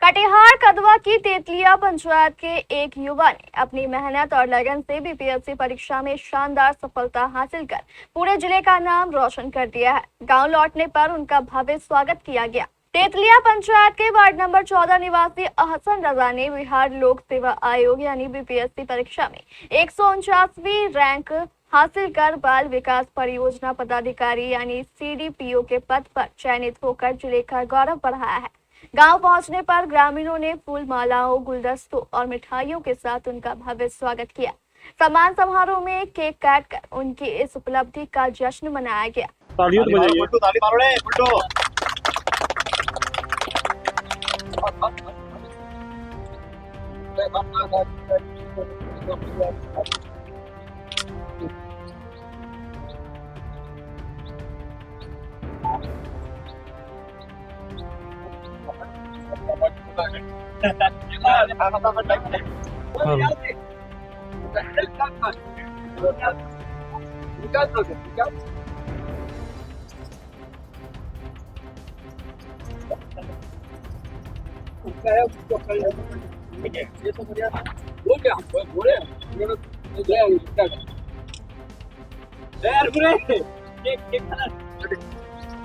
कटिहार कदवा की तेतलिया पंचायत के एक युवा ने अपनी मेहनत और लगन से बीपीएससी परीक्षा में शानदार सफलता हासिल कर पूरे जिले का नाम रोशन कर दिया है। गांव लौटने पर उनका भव्य स्वागत किया गया। तेतलिया पंचायत के वार्ड नंबर 14 निवासी अहसन रजा ने बिहार लोक सेवा आयोग यानी बीपीएससी परीक्षा में 149वीं रैंक हासिल कर बाल विकास परियोजना पदाधिकारी यानी सीडीपीओ के पद पर चयनित होकर जिले का गौरव बढ़ाया है। गांव पहुंचने पर ग्रामीणों ने फूल मालाओं, गुलदस्तों और मिठाइयों के साथ उनका भव्य स्वागत किया। सम्मान समारोह में केक काटकर उनकी इस उपलब्धि का जश्न मनाया गया।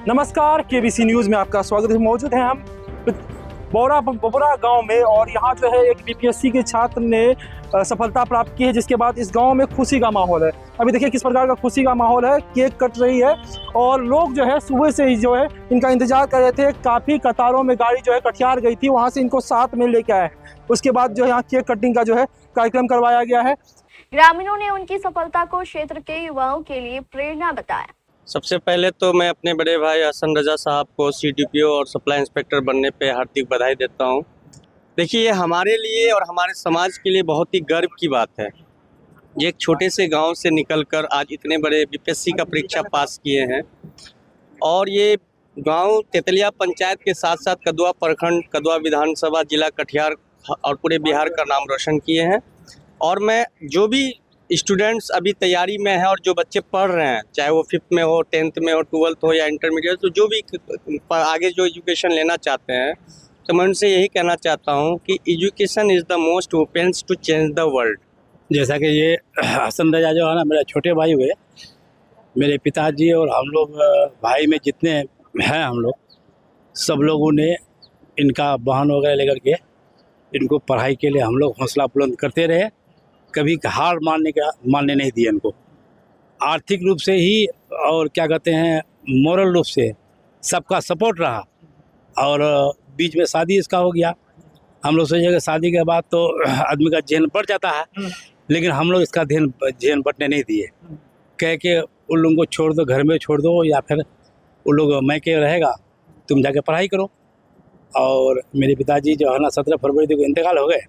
नमस्कार, केबीसी न्यूज में आपका स्वागत है। मौजूद हैं हम बबुरा गांव में और यहाँ जो है एक बीपीएससी के छात्र ने सफलता प्राप्त की है, जिसके बाद इस गांव में खुशी का माहौल है। अभी देखिए किस प्रकार का खुशी का माहौल है। केक कट रही है और लोग जो है सुबह से ही जो है इनका इंतजार कर रहे थे। काफ़ी कतारों में गाड़ी जो है कटिहार गई थी, वहाँ से इनको साथ में लेके आए। उसके बाद जो यहाँ केक कटिंग का जो है कार्यक्रम करवाया गया है। ग्रामीणों ने उनकी सफलता को क्षेत्र के युवाओं के लिए प्रेरणा बताया। सबसे पहले तो मैं अपने बड़े भाई अहसन रजा साहब को सीडीपीओ और सप्लाई इंस्पेक्टर बनने पे हार्दिक बधाई देता हूं। देखिए, ये हमारे लिए और हमारे समाज के लिए बहुत ही गर्व की बात है। ये एक छोटे से गांव से निकलकर आज इतने बड़े बीपीएससी का परीक्षा पास किए हैं और ये गांव तेतलिया पंचायत के साथ साथ कदवा प्रखंड, कदवा विधानसभा, जिला कटिहार और पूरे बिहार का नाम रोशन किए हैं। और मैं जो भी स्टूडेंट्स अभी तैयारी में हैं और जो बच्चे पढ़ रहे हैं, चाहे वो 5th में हो, 10th में हो, 12th हो या इंटरमीडिएट, तो जो भी आगे जो एजुकेशन लेना चाहते हैं, तो मैं उनसे यही कहना चाहता हूं कि education is the most weapons to change the world. जैसा कि ये अहसन रजा जो है ना, मेरा छोटे भाई हुए, मेरे पिताजी और हम लोग भाई में जितने हैं हम लोग सब लोगों ने इनका वाहन वगैरह लेकर के इनको पढ़ाई के लिए हम लोग हौसला बुलंद करते रहे। कभी हार मानने नहीं दिए इनको। आर्थिक रूप से ही और क्या कहते हैं मोरल रूप से सबका सपोर्ट रहा। और बीच में शादी इसका हो गया। हम लोग सोचे कि शादी के बाद तो आदमी का जेन बढ़ जाता है, लेकिन हम लोग इसका जेन बढ़ने नहीं दिए। कह के उन लोगों को छोड़ दो, घर में छोड़ दो, या फिर उन लोग मैके रहेगा, तुम जाके पढ़ाई करो। और मेरे पिताजी जो है ना 17 फरवरी को इंतकाल हो गए।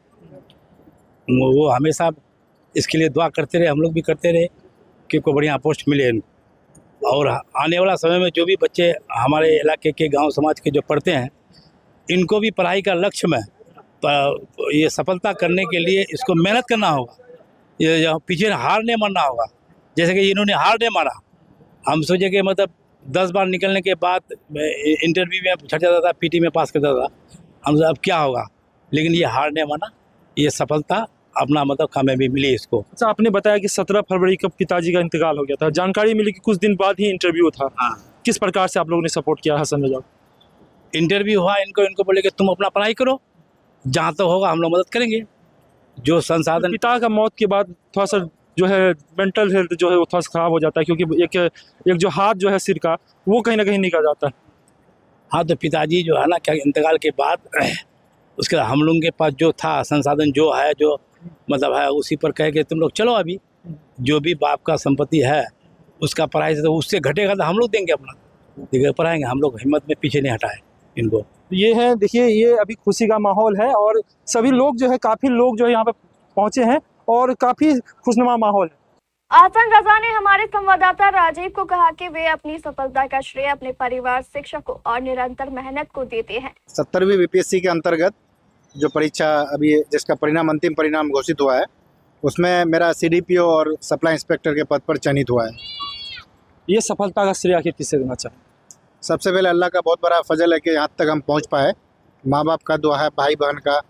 वो हमेशा इसके लिए दुआ करते रहे, हम लोग भी करते रहे कि कोई बढ़िया पोस्ट मिले इनको। और आने वाला समय में जो भी बच्चे हमारे इलाके के गांव समाज के जो पढ़ते हैं, इनको भी पढ़ाई का लक्ष्य में ये सफलता करने के लिए इसको मेहनत करना होगा। ये पीछे हार नहीं मानना होगा। जैसे कि इन्होंने हार नहीं माना। हम सोचे कि मतलब 10 बार निकलने के बाद इंटरव्यू में छट जाता था, पीटी में पास करता था, हम अब क्या होगा, लेकिन ये हार नहीं माना। ये सफलता अपना मतलब कामयाबी मिली इसको। अच्छा, आपने बताया कि 17 फरवरी को पिताजी का इंतकाल हो गया था। जानकारी मिली कि कुछ दिन बाद ही इंटरव्यू था। हाँ। किस प्रकार से आप लोगों ने सपोर्ट किया हसन रजा? इंटरव्यू हुआ, इनको बोले कि तुम अपना पढ़ाई करो, जहाँ तो होगा हम लोग मदद करेंगे। जो संसाधन, पिता का मौत के बाद थोड़ा सा जो है मेंटल हेल्थ जो है वो थोड़ा सा खराब हो जाता है, क्योंकि एक जो हाथ जो है सिर का, वो कहीं ना कहीं निकल जाता है। हाँ, तो पिताजी जो है ना क्या इंतकाल के बाद उसके हम लोगों के पास जो था संसाधन जो है, जो मतलब है, उसी पर कह के तुम लोग चलो, अभी जो भी बाप का संपत्ति है उसका पढ़ाई से तो उससे घटेगा तो हम लोग देंगे, अपना देखिए पढ़ाएंगे। हम लोग हिम्मत में पीछे नहीं हटाए इनको। ये है, देखिए ये अभी खुशी का माहौल है और सभी लोग जो है, काफ़ी लोग जो है यहाँ पे पहुँचे हैं और काफ़ी खुशनुमा माहौल है। अहसन रजा ने हमारे संवाददाता राजीव को कहा कि वे अपनी सफलता का श्रेय अपने परिवार, शिक्षकों और निरंतर मेहनत को देते हैं। 70वीं बीपीएससी के अंतर्गत जो परीक्षा अभी जिसका परिणाम अंतिम परिणाम घोषित हुआ है, उसमें मेरा सीडीपीओ और सप्लाई इंस्पेक्टर के पद पर चयनित हुआ है। ये सफलता का श्रेय आखिर किसे देना चाहिए? सबसे पहले अल्लाह का बहुत बड़ा फजल है कि यहाँ तक हम पहुँच पाए माँ बाप का दुआ है, भाई बहन का,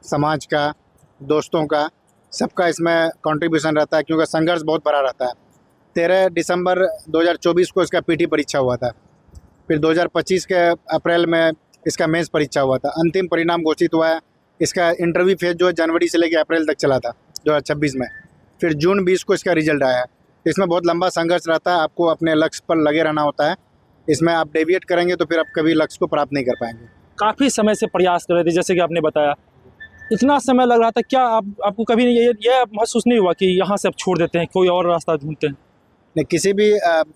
समाज का, दोस्तों का, सबका इसमें कंट्रीब्यूशन रहता है, क्योंकि संघर्ष बहुत बड़ा रहता है। 13 दिसंबर 2024 को इसका पीटी परीक्षा हुआ था, फिर 2025 के अप्रैल में इसका मेंस परीक्षा हुआ था, अंतिम परिणाम घोषित हुआ है। इसका इंटरव्यू फेज जो है जनवरी से लेकर अप्रैल तक चला था 2026 में, फिर जून 20 को इसका रिजल्ट आया है। इसमें बहुत लंबा संघर्ष रहता है, आपको अपने लक्ष्य पर लगे रहना होता है। इसमें आप डेविएट करेंगे तो फिर आप कभी लक्ष्य को प्राप्त नहीं कर पाएंगे। काफ़ी समय से प्रयास कर रहे थे, जैसे कि आपने बताया, इतना समय लग रहा था, क्या आपको कभी ये महसूस नहीं हुआ कि यहाँ से अब छोड़ देते हैं, कोई और रास्ता ढूंढते हैं? नहीं, किसी भी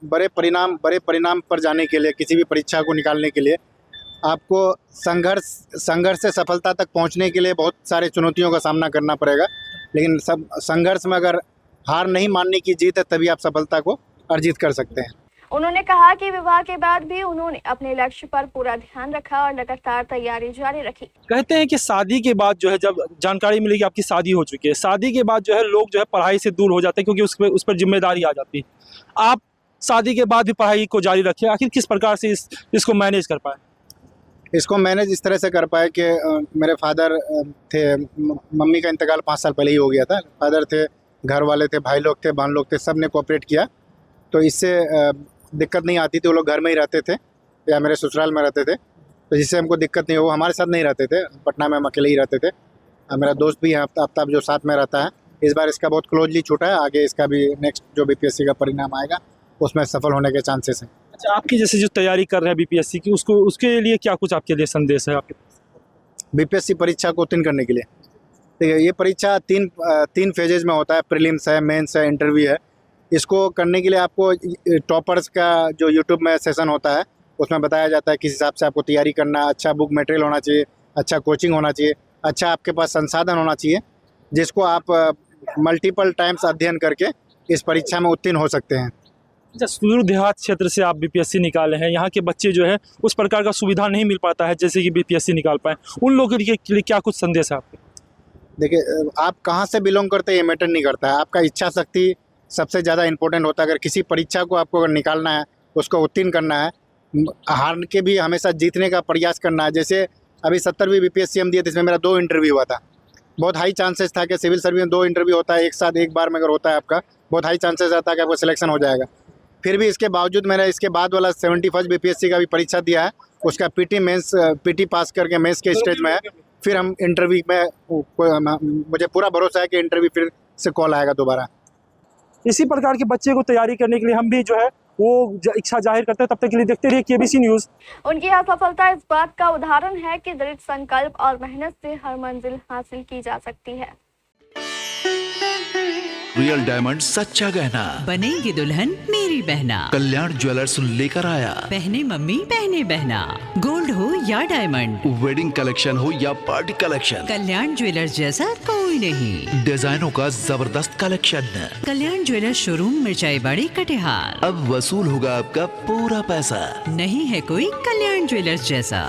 बड़े परिणाम पर जाने के लिए, किसी भी परीक्षा को निकालने के लिए आपको संघर्ष से सफलता तक पहुंचने के लिए बहुत सारे चुनौतियों का सामना करना पड़ेगा, लेकिन सब संघर्ष में अगर हार नहीं मानने की जीत है, तभी आप सफलता को अर्जित कर सकते हैं। उन्होंने कहा कि विवाह के बाद भी उन्होंने अपने लक्ष्य पर पूरा ध्यान रखा और लगातार तैयारी जारी रखी। कहते हैं कि शादी के बाद जो है, जब जानकारी मिली कि आपकी शादी हो चुकी है, शादी के बाद जो है लोग जो है पढ़ाई से दूर हो जाते हैं, क्योंकि उस पर जिम्मेदारी आ जाती है। आप शादी के बाद भी पढ़ाई को जारी रखें, आखिर किस प्रकार से इसको मैनेज कर पाए? इसको मैनेज इस तरह से कर पाए कि मेरे फादर थे, मम्मी का इंतकाल 5 साल पहले ही हो गया था। फादर थे, घर वाले थे, भाई लोग थे, बहन लोग थे, सब ने कोऑपरेट किया, तो इससे दिक्कत नहीं आती थी। वो लोग घर में ही रहते थे या मेरे ससुराल में रहते थे, तो जिससे हमको दिक्कत नहीं हो। हमारे साथ नहीं रहते थे, पटना में हम अकेले ही रहते थे। मेरा दोस्त भी है आफ्ताब, जो साथ में रहता है। इस बार इसका बहुत क्लोजली छूटा है, आगे इसका भी नेक्स्ट जो बीपीएससी का परिणाम आएगा उसमें सफल होने के चांसेस हैं। अच्छा, आपकी जैसे जो तैयारी कर रहे हैं बीपीएससी की, उसके लिए क्या कुछ आपके लिए संदेश है आपके? बीपीएससी परीक्षा को उत्तीर्ण करने के लिए देखिए, ये परीक्षा तीन फेजेज में होता है, प्रीलिम्स है, मेंस है, इंटरव्यू है। इसको करने के लिए आपको टॉपर्स का जो यूट्यूब में सेशन होता है, उसमें बताया जाता है किस हिसाब से आपको तैयारी करना। अच्छा बुक मटेरियल होना चाहिए, अच्छा कोचिंग होना चाहिए, अच्छा आपके पास संसाधन होना चाहिए, जिसको आप मल्टीपल टाइम्स अध्ययन करके इस परीक्षा में उत्तीर्ण हो सकते हैं। अच्छा, सुदूर देहात क्षेत्र से आप बीपीएससी निकाले हैं, यहाँ के बच्चे जो है उस प्रकार का सुविधा नहीं मिल पाता है जैसे कि बीपीएससी निकाल पाए, उन लोगों के लिए क्या कुछ संदेश है आपके? देखिए, आप कहाँ से बिलोंग करते हैं ये मैटर नहीं करता है, आपका इच्छा शक्ति सबसे ज़्यादा इंपॉर्टेंट होता है। अगर किसी परीक्षा को आपको अगर निकालना है, उसको उत्तीर्ण करना है, हार के भी हमेशा जीतने का प्रयास करना है। जैसे अभी 70वीं बीपीएससी हम दिए थे, इसमें मेरा 2 इंटरव्यू हुआ था। बहुत हाई चांसेस था कि सिविल सर्विस में 2 इंटरव्यू होता है एक साथ, एक बार में अगर होता है आपका, बहुत हाई चांसेस रहता है कि आपका सिलेक्शन हो जाएगा। फिर भी इसके बावजूद मैंने इसके बाद वाला 71 बीपीएससी का भी परीक्षा दिया है, उसका पीटी पास करके मेंस के स्टेज में है। फिर हम इंटरव्यू में मुझे पूरा भरोसा है कि इंटरव्यू फिर से कॉल आएगा दोबारा। इसी प्रकार के बच्चे को तैयारी करने के लिए हम भी जो है वो इच्छा जाहिर करते हैं। तब तक के लिए देखते रहिए केबीसी न्यूज़। उनकी यह सफलता इस बात का उदाहरण है कि दृढ़ संकल्प और मेहनत से हर मंजिल हासिल की जा सकती है। रियल डायमंड सच्चा गहना, बनेगी दुल्हन मेरी बहना। कल्याण ज्वेलर्स लेकर आया। पहने मम्मी पहने बहना, गोल्ड हो या डायमंड, वेडिंग कलेक्शन हो या पार्टी कलेक्शन, कल्याण ज्वेलर्स जैसा कोई नहीं। डिजाइनों का जबरदस्त कलेक्शन। कल्याण ज्वेलर्स शोरूम मिर्चाई बाड़ी कटिहार। अब वसूल होगा आपका पूरा पैसा। नहीं है कोई कल्याण ज्वेलर्स जैसा।